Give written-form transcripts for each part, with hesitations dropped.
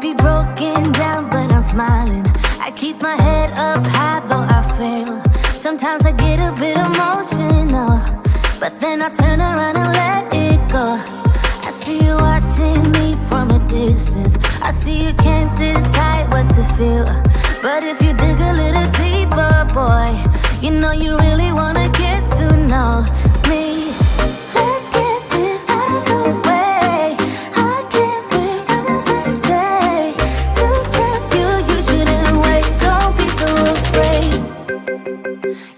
be broken down, but I'm smiling. I keep my head up high, though I fail. Sometimes I get a bit emotional, but then I turn around and let it go. I see you watching me from a distance. I see you can't decide what to feel, but if you dig a little deeper, boy, you know you really wanna get to know me. Let's get this out of the way. I can't wait another day to tell you you shouldn't wait. Don't be so afraid.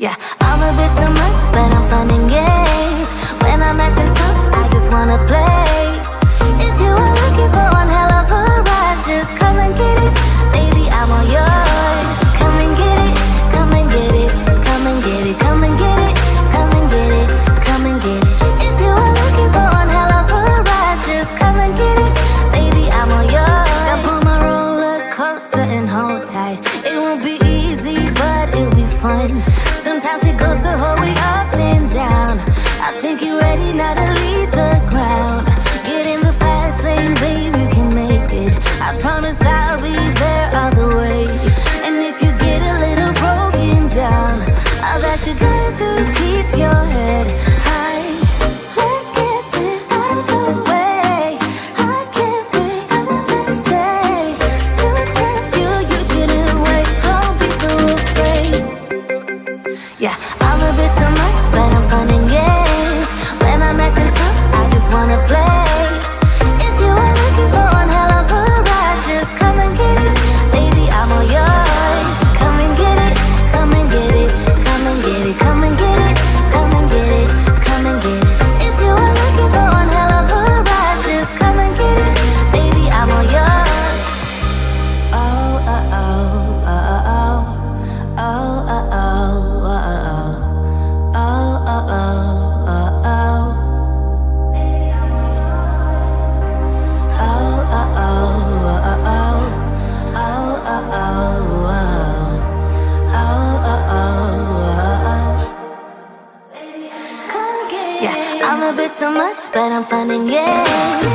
Yeah, I'm a bit too much, but I'm fun and games. When I'm acting tough, I just wanna play. If you are looking for one hell of a ride, just come and get it. Baby, I'm all yours. Come and get it, come and get it, come and get it, come and get it, come and get it, come and get it. If you are looking for one hell of a ride, just come and get it. Baby, I'm all yours. Jump on my roller coaster and hold tight. It won't be easy, but it'll be fun. Sometimes it goes the whole way up and down. I think you're ready now to leave the ground. Get in the fast lane, babe, you can make it. I promise I'll be there all the way. And if you get a little broken down, all that you gotta do is keep your head high. Let's get this out of the way. I can't wait another day to tell you you shouldn't wait. Don't be so afraid. Yeah, I'm a bit too much, but I'm fun and games. When I'm acting tough, I just wanna play. If you are looking for one hell of a ride, just come and get it. Baby, I'm all yours. Come and get it, come and get it, come and get it, come and get it, come and get it, come and get it. If you are looking for one hell of a ride, just come and get it. Baby, I'm all yours. Oh, oh, oh, oh, oh, oh, oh, oh, oh, oh. Oh, oh, oh, oh, oh. Baby, I'm all yours. Oh, oh, oh, oh, oh. Oh, oh, oh, oh. Oh, oh, oh, oh. Come get it. Yeah, I'm a bit too much, but I'm fun and games.